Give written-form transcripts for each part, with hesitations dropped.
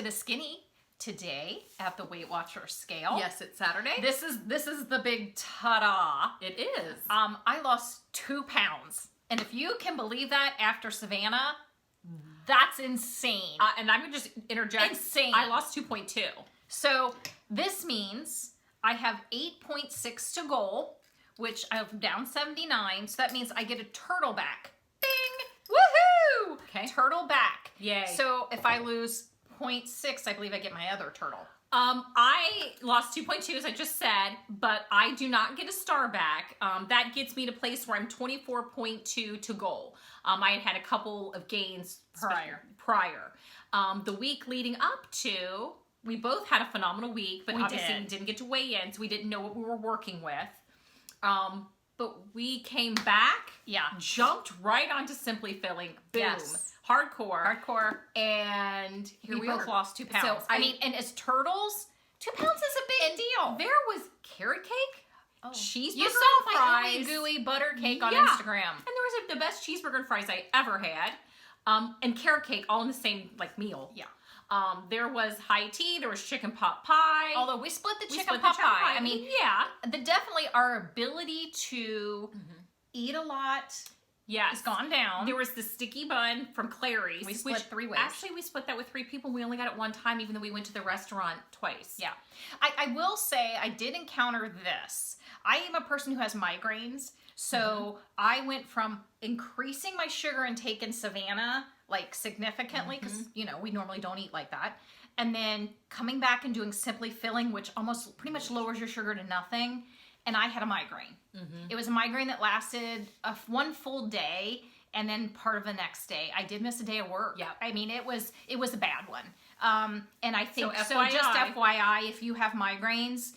a skinny today at the Weight Watchers scale. Yes, it's Saturday. This is the big ta-da. It is. I lost 2 pounds. And if you can believe that after Savannah, that's insane. And I'm going to just interject. Insane. I lost 2.2. So this means I have 8.6 to goal, which I'm down 79. So that means I get a turtle back. Bing! Woohoo! Okay. Turtle back. Yay. So if I lose 0.6, I believe I get my other turtle. I lost 2.2, as I just said, but I do not get a star back. That gets me to a place where I'm 24.2 to goal. I had a couple of gains prior. The week leading up to, we both had a phenomenal week, but obviously we didn't get to weigh in, so we didn't know what we were working with. But we came back, jumped right onto Simply Filling, boom. Yes. Hardcore. And here we both are. lost 2 pounds. So, I mean, and as turtles, 2 pounds is a big deal. There was carrot cake, cheeseburger You saw and my fries, gooey butter cake on Yeah. Instagram. and there was the best cheeseburger and fries I ever had, and carrot cake all in the same meal. Yeah. There was high tea. There was chicken pot pie. Although we split the chicken split pot the chicken pie. I mean, yeah, definitely our ability to eat a lot yes, has gone down. There was the sticky bun from Clary's. We split 3 ways. Actually, we split that with 3 people. We only got it one time, even though we went to the restaurant twice. Yeah. I will say I did encounter this. I am a person who has migraines. So I went from increasing my sugar intake in Savannah significantly because, we normally don't eat like that. And then coming back and doing Simply Filling, which almost pretty much lowers your sugar to nothing. And I had a migraine. It was a migraine that lasted one full day and then part of the next day. I did miss a day of work. Yeah. I mean, it was a bad one. And I think, So so just FYI. FYI, if you have migraines,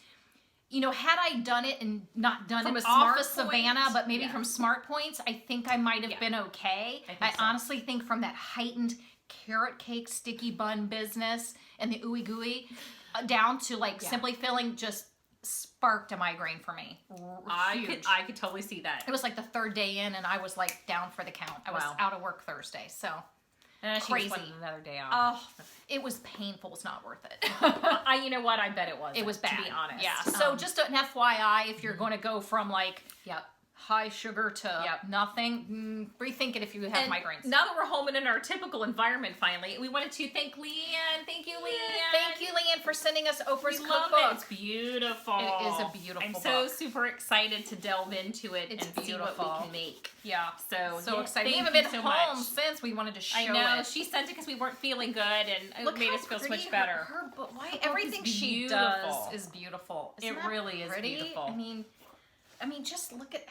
had I done it and not done From it a off Smart of Savannah, Point? but maybe Yeah. from Smart Points, I think I might have been okay. I think I so. honestly think from that heightened carrot cake sticky bun business and the ooey gooey down to Simply Filling just sparked a migraine for me. Huge. I could totally see that. It was like the 3rd day in and I was down for the count. I was Wow. out of work Thursday, so And she crazy. just wanted another day off. oh, it was painful. It's not worth it. You know what? I bet it was. It was bad. To be honest. Yeah. So just an FYI, if you're going to go from Yep. high sugar to nothing, rethink it if you have And migraines. now that we're home and in our typical environment finally, we wanted to thank Leanne. Thank you, Leanne. Thank you, Leanne, for sending us Oprah's We love cookbook. it. It's beautiful. It is a beautiful I'm so book. super excited to delve into it It's and see what beautiful. we can make. Yeah. So So yeah, excited. We thank haven't you been so home much. since we wanted to show I know. it. She sent it because we weren't feeling good, and it Look made how us feel so pretty much better. Her book, why book everything is she beautiful. does is beautiful. Isn't It that really is pretty? beautiful. I mean, just look at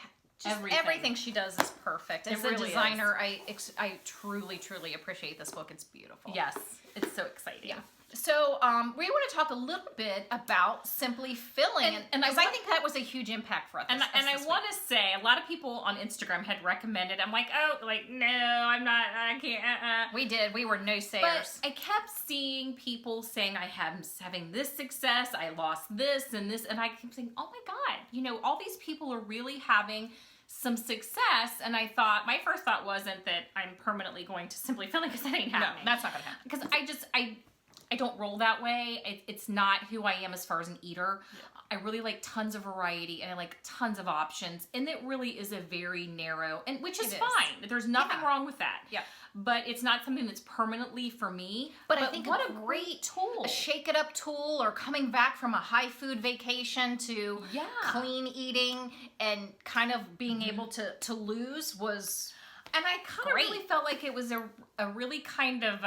Everything. everything she does is perfect. As It a really designer, I truly, truly appreciate this book. It's beautiful. Yes, it's so exciting. Yeah. So we want to talk a little bit about Simply Filling, And because I think that was a huge impact for us. And I want to say, a lot of people on Instagram had recommended. I'm like, no, I'm not. I can't. we did. We were no But sayers. I kept seeing people saying I am having this success, I lost this and this, and I kept saying, oh my God, all these people are really having some success. And I thought, my first thought wasn't that I'm permanently going to Simply Filling, because that ain't No, happening. that's not gonna happen. Because I don't roll that way. It's not who I am as far as an eater. I really like tons of variety and I like tons of options. And it really is a very narrow, and which is It is. fine. There's nothing Yeah. wrong with that. Yeah. But it's not something that's permanently for me. But I think what a great tool. A shake it up tool, or coming back from a high food vacation to Yeah. clean eating and kind of being able to lose was And I kind of Great. really felt like it was a really kind of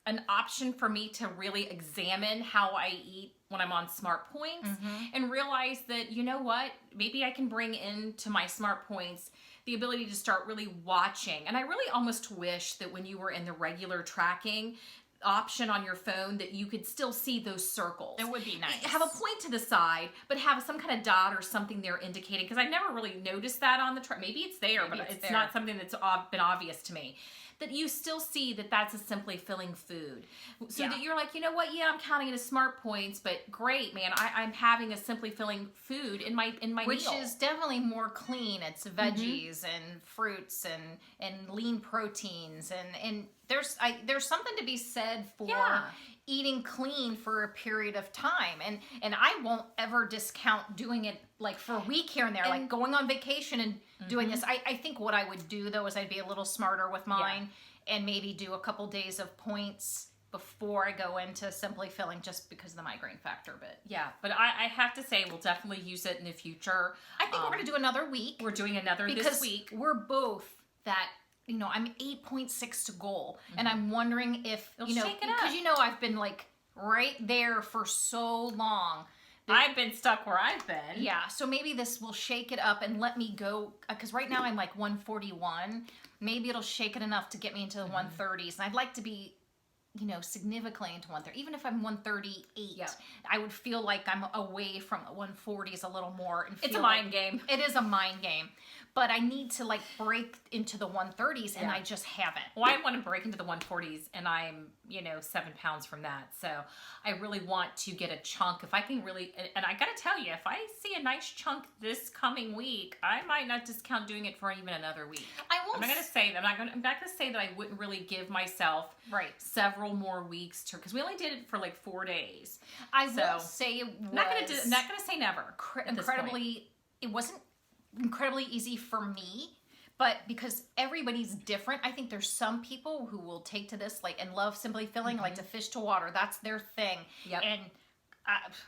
an option for me to really examine how I eat when I'm on Smart Points and realize that, you know what, maybe I can bring into my Smart Points the ability to start really watching. And I really almost wish that when you were in the regular tracking option on your phone that you could still see those circles. It would be nice. Have a point to the side, but have some kind of dot or something there indicating, because I never really noticed that on the track. Maybe it's there, Maybe but it's it's there. not something that's been obvious to me. That you still see that that's a Simply Filling food. So Yeah. that you're like, you know what, yeah, I'm counting it as Smart Points, but great, man, I'm having a Simply Filling food in my which meal. is definitely more clean. It's veggies and fruits and lean proteins and there's something to be said for Yeah. eating clean for a period of time, and I won't ever discount doing it like for a week here and there, like going on vacation and doing this. I think what I would do though is I'd be a little smarter with mine and maybe do a couple days of points before I go into Simply Filling, just because of the migraine factor. But Yeah, but I have to say we'll definitely use it in the future. I think we're going to do another week. We're doing another because this week. we're both that, I'm 8.6 to goal, and I'm wondering if It'll shake it up. because I've been like right there for so long. I've been stuck where I've been. Yeah, so maybe this will shake it up and let me go, because right now I'm like 141. Maybe it'll shake it enough to get me into the 130s, and I'd like to be significantly into 130. Even if I'm 138, I would feel like I'm away from the 140s a little more. And It's feel a mind game. It is a mind game. But I need to like break into the 130s, and I just haven't. Well, I want to break into the 140s, and I'm 7 pounds from that. So I really want to get a chunk. If I can really, and I got to tell you, if I see a nice chunk this coming week, I might not discount doing it for even another week. I won't. I'm not going to say that. I'm not going to say that I wouldn't really give myself several more weeks to, because we only did it for like 4 days. I will say it was not going to say never. It wasn't incredibly easy for me, but because everybody's different, I think there's some people who will take to this and love Simply Filling, like to fish to water. That's their thing. Yep. And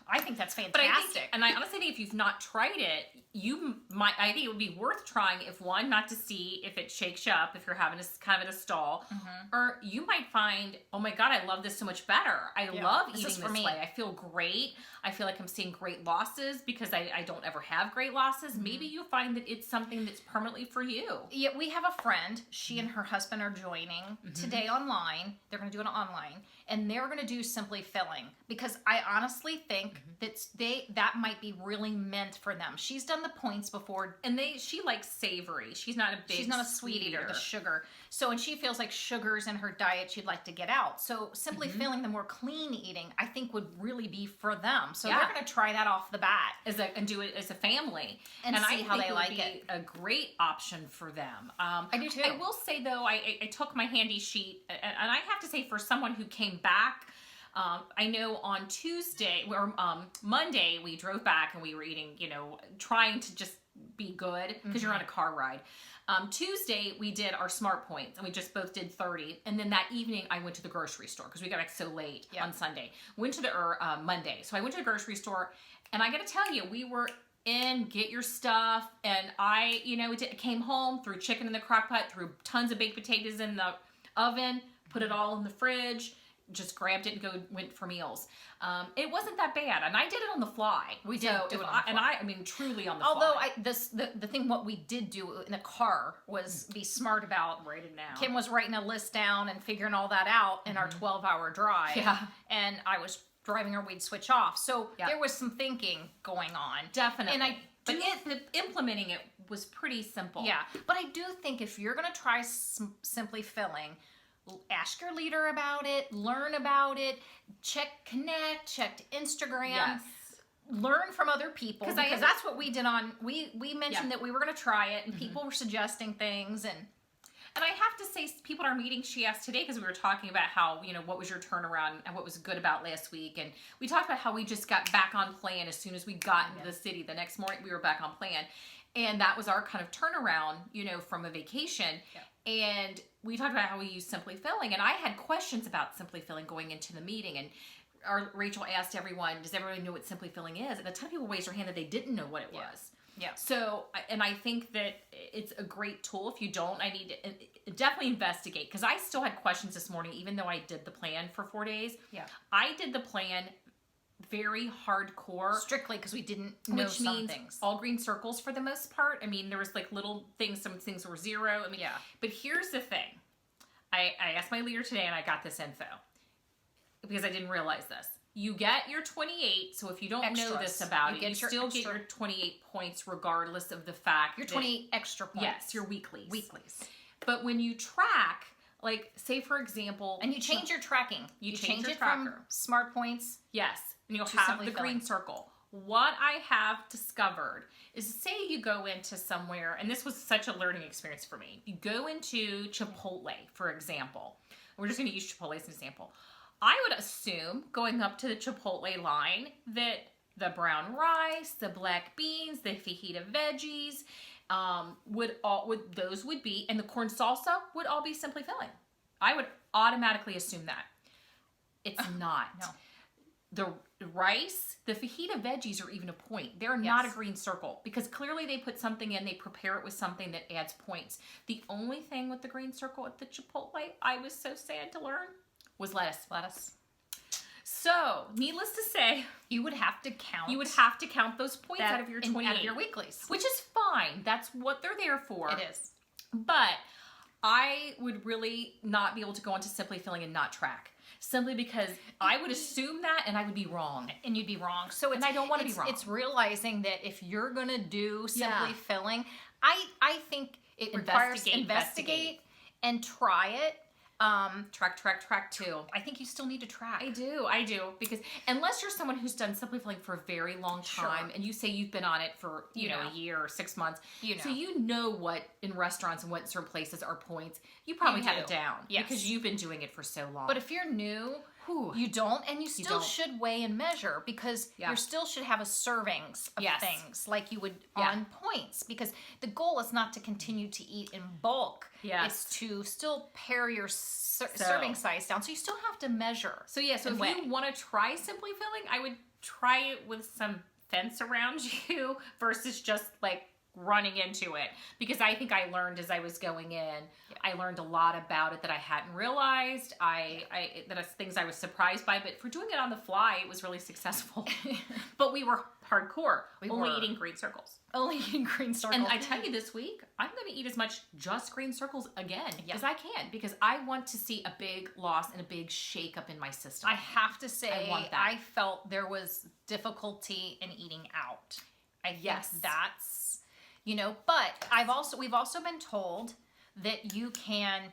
I think that's fantastic. But I honestly think if you've not tried it, I think it would be worth trying, if one, not to see if it shakes you up, if you're having a kind of a stall, or you might find, oh my God, I love this so much better. I love eating this way. I feel great. I feel like I'm seeing great losses because I don't ever have great losses. Maybe you find that it's something that's permanently for you. Yeah, we have a friend. She and her husband are joining today online. They're going to do it online, and they're going to do Simply Filling, because I honestly think that might be really meant for them. She's done the points before, and she likes savory. She's not a sweet eater. The sugar. So, and she feels like sugar's in her diet she'd like to get out. So Simply Filling, the more clean eating, I think would really be for them. So they're going to try that off the bat and do it as a family and see how they like it. A great option for them. I do too. I will say though, I took my handy sheet, and I have to say, for someone who came back, I know on Tuesday or Monday we drove back and we were eating, trying to just be good because you're on a car ride. Tuesday we did our Smart Points, and we just both did 30. And then that evening I went to the grocery store because we got back so late on Sunday. Went to the Monday, so I went to the grocery store, and I got to tell you, we were in, get your stuff, and I, came home, threw chicken in the crock pot, threw tons of baked potatoes in the oven, put it all in the fridge. Just grabbed it and went for meals. It wasn't that bad, and I did it on the fly. We did do it on the fly. And I mean, truly on the Although fly. the thing what we did do in the car was be smart about. Write it down. Kim was writing a list down and figuring all that out in our 12-hour drive. Yeah. And I was driving her, we'd switch off. So there was some thinking going on. Definitely. And implementing it was pretty simple. Yeah, but I do think if you're going to try Simply Filling, ask your leader about it, learn about it, check Instagram. Yes. Learn from other people, because that's what we did we mentioned that we were going to try it, and people were suggesting things, and I have to say, people at our meeting, she asked today, because we were talking about how, what was your turnaround and what was good about last week. And we talked about how we just got back on plan as soon as we got into the city. The next morning we were back on plan. And that was our kind of turnaround, from a vacation. Yeah. And we talked about how we use Simply Filling. And I had questions about Simply Filling going into the meeting. And Rachel asked everyone, does everyone know what Simply Filling is? And a ton of people raised their hand that they didn't know what it was. Yeah. So, and I think that it's a great tool. If you don't, I need to definitely investigate, because I still had questions this morning, even though I did the plan for 4 days. Yeah. I did the plan very hardcore. Strictly because we didn't know some things. All green circles for the most part. I mean, there was like little things, some things were 0. I mean, but here's the thing. I asked my leader today, and I got this info because I didn't realize this. You get your 28, so if you don't know this about it, you still get your 28 points regardless of the fact your 28 extra points. Yes, your weeklies. But when you track, like, say for example, and you change your tracking. You change your it tracker. From Smart Points. Yes, and you'll have the green circle. What I have discovered is, say you go into somewhere, and this was such a learning experience for me. You go into Chipotle, for example. We're just going to use Chipotle as an example. I would assume going up to the Chipotle line that the brown rice, the black beans, the fajita veggies, would be, and the corn salsa would all be Simply Filling. I would automatically assume that. It's not. No. The rice, the fajita veggies are even a point. They're not a green circle because clearly they put something in, they prepare it with something that adds points. The only thing with the green circle at the Chipotle I was so sad to learn was lettuce. So, needless to say, You would have to count. you would have to count those points that out of your 28. out of your weeklies. Which is fine. That's what they're there for. It is. But I would really not be able to go into Simply Filling and not track. Simply because I would assume that and I would be wrong. And you'd be wrong. So And I don't want to be wrong. It's realizing that if you're going to do Simply Yeah. Filling, I think it requires investigate and try it. Track too. I think you still need to track. I do. Because unless you're someone who's done Simply Filling for a very long time Sure. and you say you've been on it for, you know, know. a year or 6 months. You know. So you know what in restaurants and what certain places are points. You probably You have do. it down. Yes. Because you've been doing it for so long. But if you're new, Whew. you don't, and you still don't. should weigh and measure because Yeah. you still should have a servings of Yes. things like you would Yeah. on points because the goal is not to continue to eat in bulk. Yes. It's to still pare your serving size down. So you still have to measure. So yeah, so and if weigh. you want to try Simply Filling, I would try it with some fence around you versus just like running into it, because I think I learned as I was going in. I learned a lot about it that I hadn't realized. That are things I was surprised by, but for doing it on the fly, it was really successful. But we were hardcore. Only were. eating green circles. Only eating green circles. And I tell you, this week, I'm going to eat as much just green circles again Yeah. as I can, because I want to see a big loss and a big shake up in my system. I have to say, I want that. I felt there was difficulty in eating out. I think Yes. that's, you know, but we've also been told that you can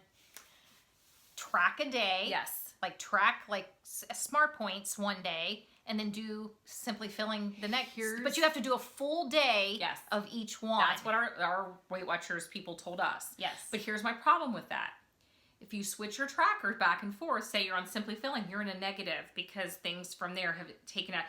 track a day. Yes. Like track like smart points one day and then do Simply Filling the next. But you have to do a full day Yes. of each one. That's what our Weight Watchers people told us. Yes. But here's my problem with that. If you switch your trackers back and forth, say you're on Simply Filling, you're in a negative because things from there have taken a...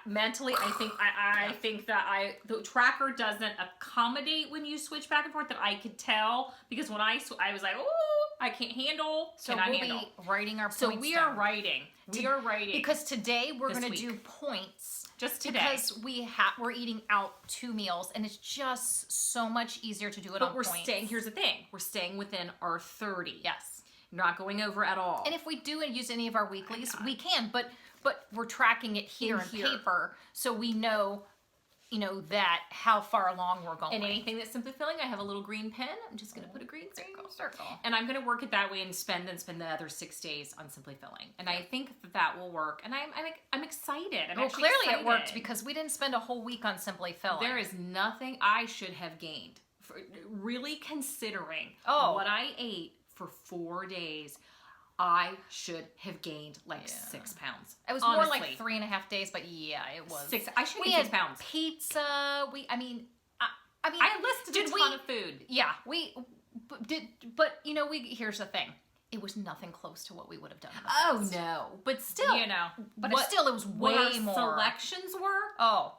mentally, I think that the tracker doesn't accommodate when you switch back and forth, that I could tell, because when I was like, oh, I can't handle. So cannot we'll handle. be writing our points So we are down. writing. We are writing Because today we're this going to week. do points. Just today. Because we're eating out 2 meals and it's just so much easier to do it But on we're points. staying. Here's the thing: we're staying within our 30. Yes. Not going over at all. And if we do use any of our weeklies, we can, but we're tracking it here in here. paper so we know, you know, that how far along we're going. And anything that's Simply Filling, I have a little green pen. I'm just going to put a green circle. And I'm going to work it that way and spend the other 6 days on Simply Filling. And I think that will work. And I'm excited. I'm Well, actually clearly excited. it worked because we didn't spend a whole week on Simply Filling. There is nothing I should have gained. For really considering Oh. what I ate for 4 days, I should have gained like 6 pounds. It was honestly. more like 3.5 days, but yeah, it was. 6. I should We have had 6 pounds. pizza. I mean, I listed a ton of food. Yeah, but you know, here's the thing. It was nothing close to what we would have done. In the past. No, but still, You know, but what- it was what way our more. selections were. Oh,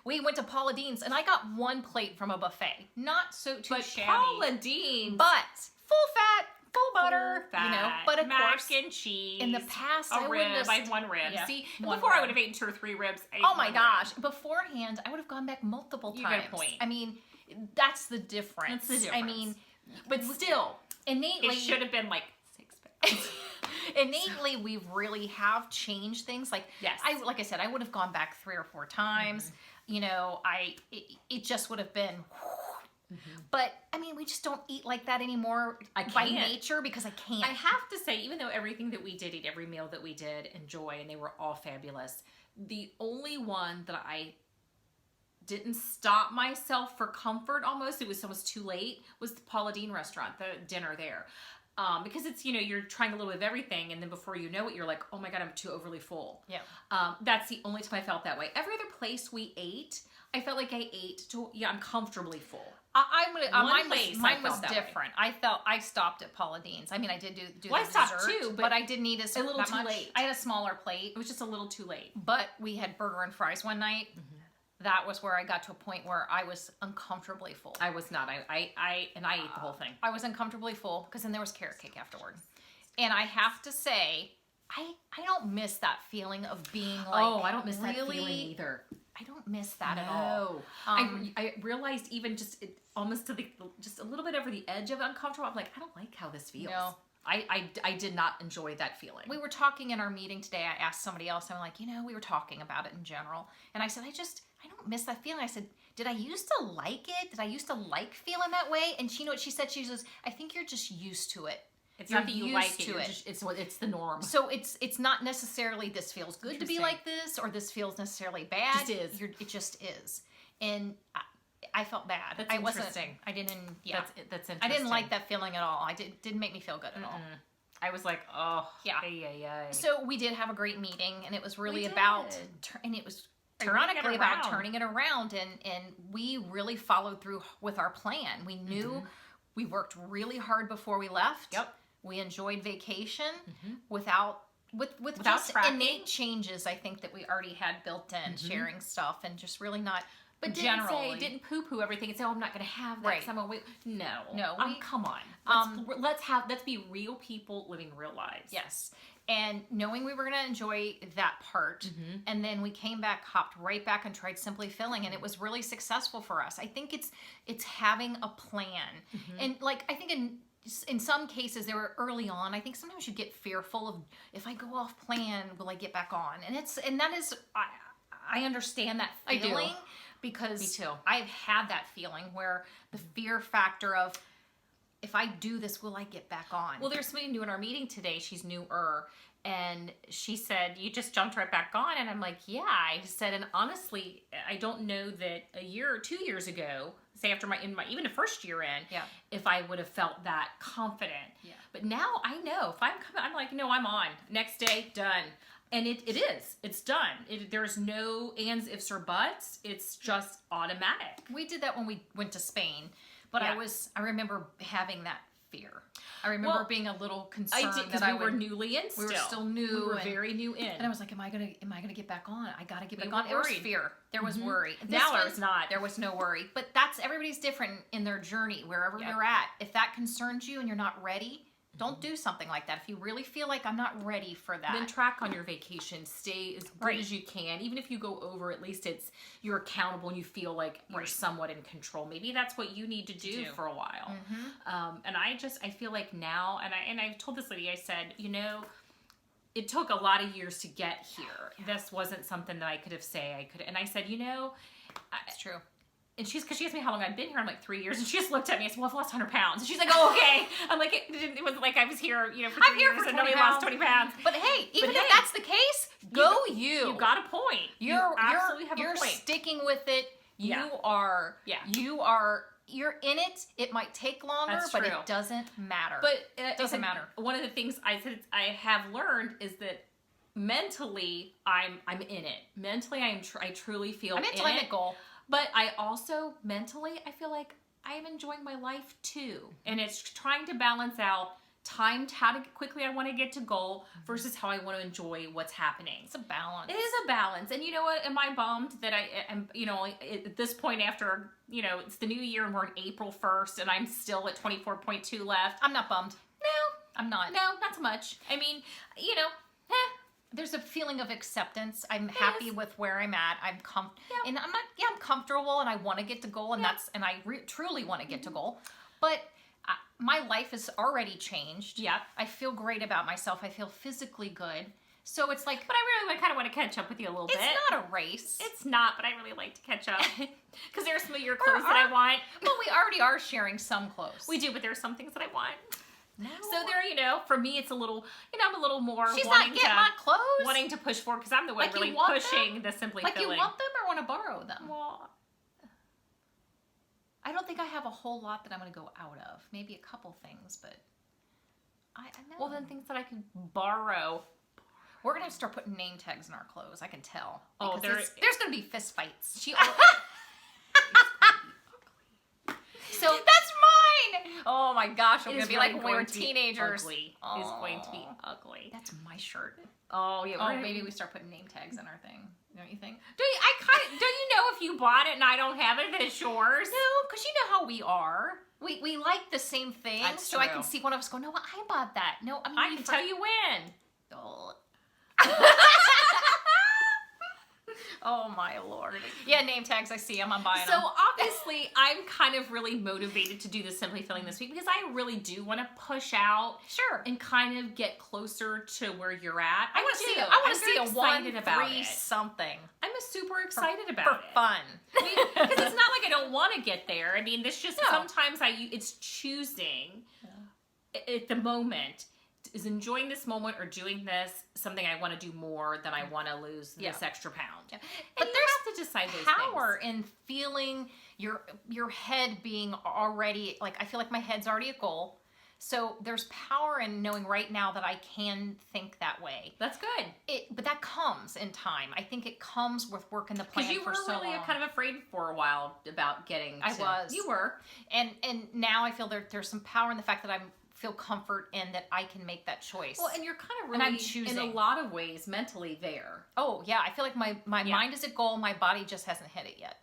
we went to Paula Deen's and I got 1 plate from a buffet. Not too But shabby, Paula Deen, but full fat, full butter, fat, you know. But of mac course, and cheese. in the past, I a wouldn't rib. have. I had 1 rib. Yeah, See, one before I rib. would have eaten 2 or 3 ribs. I ate Oh my 1 gosh! rib. Beforehand, I would have gone back multiple You times. got a point. I mean, that's the difference. That's the I difference. mean, But still, innately, it should have been like 6 pounds. innately, we really have changed things. Like, Yes. like I said, I would have gone back 3 or 4 times. You know, it just would have been. But I mean, we just don't eat like that anymore I by can't. nature because I can't. I have to say, even though everything that we did eat, every meal that we did enjoy, and they were all fabulous, the only one that I didn't stop myself for comfort almost, it was almost too late, was the Paula Deen restaurant, the dinner there. Because it's, you know, you're trying a little bit of everything, and then before you know it, you're like, oh my God, I'm too overly full. Yeah. That's the only time I felt that way. Every other place we ate, I felt like I ate I'm comfortably full. I I'm gonna. One Mine place was, I mine felt was that way. different. I stopped at Paula Deen's. I mean, I did do Well, the I stopped dessert, too, but I didn't eat a little that too much. late. I had a smaller plate, It was just a little too late. but we had burger and fries one night. That was where I got to a point where I was uncomfortably full. I was not. I ate the whole thing. I was uncomfortably full because then there was carrot cake afterward. And I have to say, I don't miss that feeling of being like, Oh, I don't miss that really, feeling either. I don't miss that at all. I realized even just almost to just a little bit over the edge of uncomfortable. I'm like, I don't like how this feels. No. I did not enjoy that feeling. We were talking in our meeting today. I asked somebody else. I'm like, we were talking about it in general. And I said, I don't miss that feeling. I said, did I used to like it? Did I used to like feeling that way? And she, you know what she said? She says, I think you're just used to it. It's You're not that you used like it. to You're it. just, it's the norm. So it's not necessarily this feels good to be Interesting. like this or this feels necessarily bad. Just is. It just is. And I felt bad. That's I wasn't. interesting. I didn't. Yeah. That's interesting. I didn't like that feeling at all. Didn't make me feel good at all. I was like, oh, Yeah. yeah. So we did have a great meeting, and it was really We about, did. and it was Turning it ironically about around. turning it around, and we really followed through with our plan. We knew we worked really hard before we left. Yep. We enjoyed vacation without Without just tracking. innate changes. I think that we already had built in, sharing stuff, and just really not. But generally, didn't poo-poo everything and say, oh, I'm not going to have that Right. 'cause I'm gonna wait. No. No, come on. Let's be real people living real lives. yes. And knowing we were going to enjoy that part, and then we came back, hopped right back, and tried Simply Filling, and it was really successful for us. I think it's having a plan, and like I think in some cases they were early on. I think sometimes you get fearful of if I go off plan, will I get back on? And that is I understand that I do. feeling because Me too. I've had that feeling where the fear factor of if I do this, will I get back on? Well, there's somebody new in our meeting today. She's newer. And she said, you just jumped right back on. And I'm like, yeah. I said, and honestly, I don't know that a year or 2 years ago, say after even the first year in, Yeah. if I would have felt that confident. Yeah. But now I know if I'm coming, I'm like, no, I'm on. Next day, done. And it is. It's done. There's no ands, ifs, or buts. It's just automatic. We did that when we went to Spain, but Yeah. I remember having that fear. I remember Well, being a little concerned I did because that we were newly in still. we were still new We were and- very new in. and I was like, am I gonna get back on? I gotta get We back were on. There was worried. fear. There was worry. Now This there's not. There was no worry. But everybody's different in their journey, wherever Yep. you're at. If that concerns you and you're not ready, don't do something like that. If you really feel like I'm not ready for that. Then track on your vacation. Stay as good Right. as you can. Even if you go over, at least you're accountable and you feel like you're somewhat in control. Maybe that's what you need to do for a while. And I feel like now, and I've told this lady, I said, it took a lot of years to get here. This wasn't something that I could have and I said, It's true. and because she asked me how long I'd been here, I'm like 3 years, and she just looked at me and said, well, I've lost 100 pounds. And she's like, oh, okay. I'm like, it wasn't like I was here, for 3 I'm here years for and 20 nobody lost 20 pounds. But hey, even But if hey, that's the case, go you. You got a point. You absolutely have you're a point. sticking with it. You Yeah. are. Yeah. You're in it. It might take longer, That's but true. it doesn't matter. But doesn't matter. One of the things I have learned is that mentally I'm in it. Mentally, I truly feel I'm in into my it. goal. But I also mentally I feel like I am enjoying my life too, and it's trying to balance out how quickly I want to get to goal versus how I want to enjoy what's happening. It's a balance. It is a balance. And you know what? Am I bummed that I am, at this point after, it's the new year and we're in April 1st and I'm still at 24.2 left? I'm not bummed. No, I'm not. no, not so much. I mean, There's a feeling of acceptance. I'm happy is. with where I'm at. I'm Yeah. and I'm not. Yeah, I'm comfortable, and I want to get to goal, and Yeah. I truly want to get to goal. But my life has already changed. Yeah. I feel great about myself. I feel physically good. So it's like But I really kind of want to catch up with you a little bit. it's not a race. It's not, but I really like to catch up. Because there are some of your clothes that I want. Well, we already are sharing some clothes. We do, but there are some things that I want. No. So there, for me, it's a little, I'm a little more She's wanting not getting my clothes. wanting to push forward because I'm the one Like you really want pushing the Simply like Filling. you want them or want to borrow them. Well, I don't think I have a whole lot that I'm going to go out of. Maybe a couple things, but I know. well, then things that I could borrow. We're gonna have to start putting name tags in our clothes. I can tell. Oh, Because there- there's gonna be fist fights. She. So Oh my gosh, It I'm is gonna be really like when we were going to be teenagers. ugly. It's going to be Aw. ugly. That's my shirt. Oh yeah. Oh, maybe we start putting name tags in our thing. Don't you think? Don't you know if you bought it and I don't have it, that it's yours? No, because you know how we are. We like the same thing, That's so I true. can see one of us go, no, I bought that. No, I mean, I can tell you when. Oh. Oh my lord. Yeah, name tags. I see them. I'm buying So them. obviously, I'm kind of really motivated to do the Simply Filling this week because I really do want to push out Sure. and kind of get closer to where you're at. I want to see. do. I want I'm to see very a 1, excited about 3 it. something I'm super excited for about it. fun. Because it's not like I don't want to get there. I mean, this just No. sometimes it's choosing at the moment. Is enjoying this moment or doing this something I want to do more than I want to lose this Yeah. extra pound. Yeah. But And you have to decide those power things. in feeling your head being already like I feel like my head's already a goal. So there's power in knowing right now that I can think that way. That's good. But that comes in time. I think it comes with working the plan Because you for were so really long. kind of afraid for a while about getting. I was. You were. And now I feel there's some power in the fact that I feel comfort in that I can make that choice. Well, and you're kind of And really, I'm choosing. in a lot of ways, mentally there. Oh yeah, I feel like my Yeah. mind is a goal. My body just hasn't hit it yet.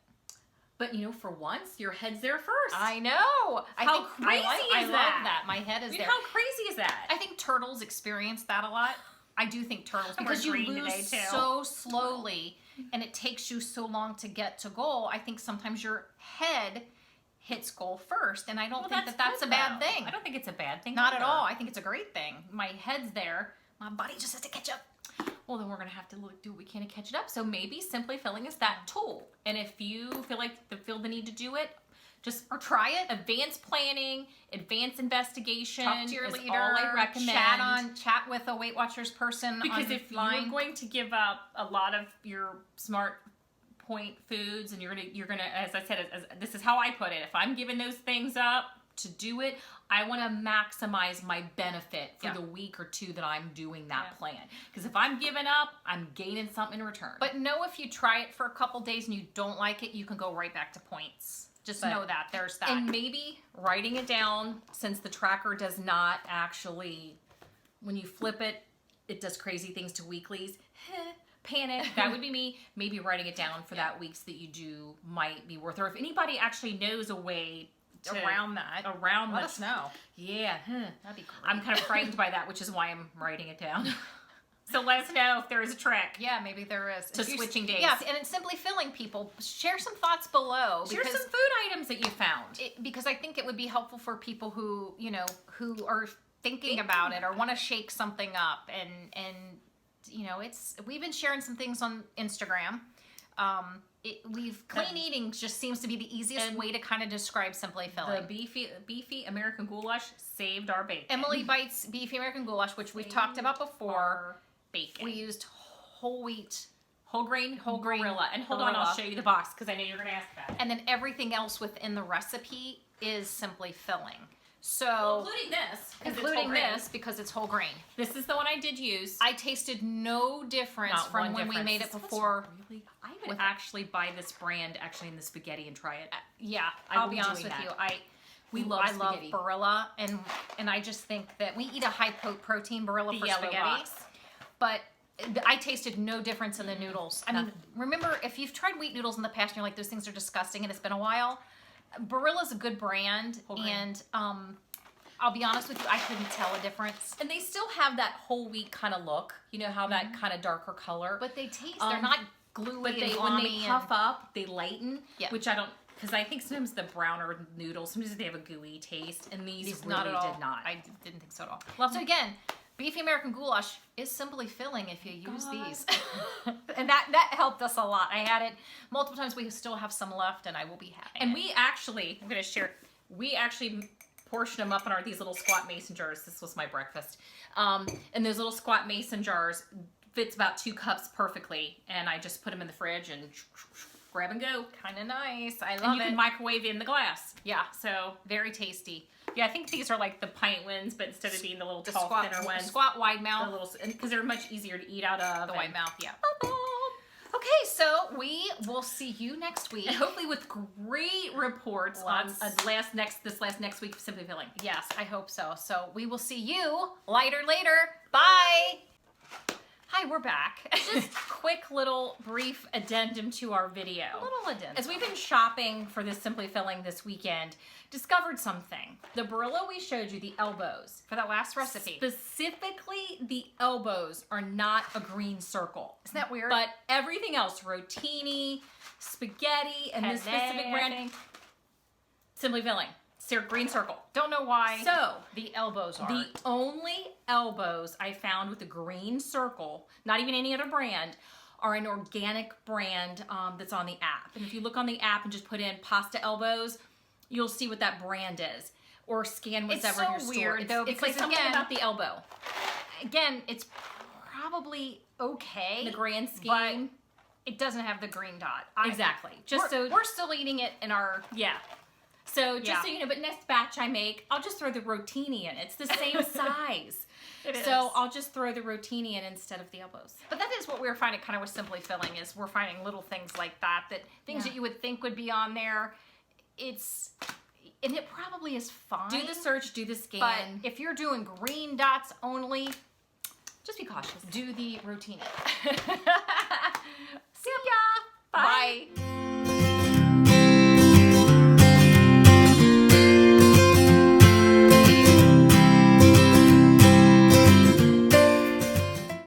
But for once, your head's there first. I know. How crazy I is love that? that. My head is I mean, there. how crazy is that? I think turtles experience that a lot. I do think turtles I'm because you wearing green lose today, too. so slowly and it takes you so long to get to goal. I think sometimes your head hits goal first, and I don't think that's a good, bad though. thing. I don't think it's a bad thing. Not at either. all. I think it's a great thing. My head's there. My body just has to catch up. Well, then we're gonna have to do what we can to catch it up. So maybe Simply Filling is that tool. And if you feel the need to do it, just Or try it. advanced planning, advanced investigation. Talk to your is leader. all I recommend. Chat with a Weight Watchers person. Because if online. you're going to give up a lot of your smart point foods, and you're gonna, as I said, this is how I put it. If I'm giving those things up to do it, I want to maximize my benefit for Yeah. the week or two that I'm doing that plan. Because if I'm giving up, I'm gaining something in return. But know if you try it for a couple days and you don't like it, you can go right back to points. Just know that. There's that. And maybe writing it down, since the tracker does not actually, when you flip it, it does crazy things to weeklies. Panic. That would be me. Maybe writing it down for that weeks that you do might be worth. Or if anybody actually knows a way to around that. Let us know. Yeah. That'd be great. I'm kind of frightened by that, which is why I'm writing it down. So let us know if there is a trick. Yeah, maybe there is. To If you- switching days. Yeah, and it's Simply Filling people. Share some thoughts below. Share because some food items that you found. because I think it would be helpful for people who who are thinking about it or want to shake something up, and we've been sharing some things on Instagram. Clean eating just seems to be the easiest way to kind of describe Simply Filling. The beefy American goulash saved our bacon. Emily Bites Beefy American Goulash, which we've talked about before. Our bacon. We used whole wheat. whole grain Barilla. And hold on, Barilla. I'll show you the box because I know you're going to ask that. And then everything else within the recipe is Simply Filling. So, Including this. 'cause it's including whole grain. this because it's whole grain. This is the one I did use. I tasted no difference Not from one when we difference. made it This was before. Really, I would with- actually buy this brand actually in the spaghetti and try it. Yeah, I I'll will be be honest doing with that. you. We love I love spaghetti. Barilla, and I just think that we eat a high protein Barilla The for yellow spaghetti. box. But I tasted no difference in the noodles. I mean, Nothing. remember, if you've tried wheat noodles in the past and you're like, those things are disgusting and it's been a while, Barilla's a good brand. Whole grain. And I'll be honest with you, I couldn't tell a difference. And they still have that whole wheat kind of look. You know how that kind of darker color. But they taste, they're not gluey But and when they glommy puff and- up, they lighten. Yeah. Which I don't, because I think sometimes the browner noodles, sometimes they have a gooey taste, and these really not at all. did not. I didn't think so at all. Love so them. again, Beefy American Goulash is Simply Filling if you use God. these. And that helped us a lot. I had it multiple times. We still have some left, and I will be having And it. we actually, I'm going to share, we actually portion them up in these little squat mason jars. This was my breakfast. And those little squat mason jars fits about 2 cups perfectly. And I just put them in the fridge and grab and go. Kind of nice. I And love you it. can microwave in the glass. Yeah, So, very tasty. yeah, I think these are like the pint ones, but instead of being the little The tall, squat, thinner ones, squat wide the mouth. little, because they're much easier to eat out of. The wide mouth, yeah. Okay, so we will see you next week. And hopefully with great reports on this last next week of Simply Filling. Yes, I hope so. So we will see you later. Bye. Hi, we're back. Just quick little brief addendum to our video. A little addendum. As we've been shopping for this Simply Filling this weekend, discovered something. The Brillo we showed you, the elbows. For that last recipe. Specifically, the elbows are not a green circle. Isn't that weird? But everything else, rotini, spaghetti, and this specific brand, Simply Filling, green circle. Don't know why. So, the elbows are. the only elbows I found with the green circle, not even any other brand, are an organic brand that's on the app. And if you look on the app and just put in pasta elbows, you'll see what that brand is. Or scan what's ever in your so store. weird, though, It's because like something again- about the elbow. Again, it's probably okay. The grand scheme. But it doesn't have the green dot. Exactly. We're still eating it in our... Yeah. So just Yeah. so you know, but next batch I make, I'll just throw the rotini in. It's the same size. It So is. I'll just throw the rotini in instead of the elbows. But that is what we're finding kind of with Simply Filling is we're finding little things like that things Yeah. that you would think would be on there. And it probably is fine. Do the search, do the But scan. if you're doing green dots only, Just be cautious. do the rotini. See ya. Bye. Bye.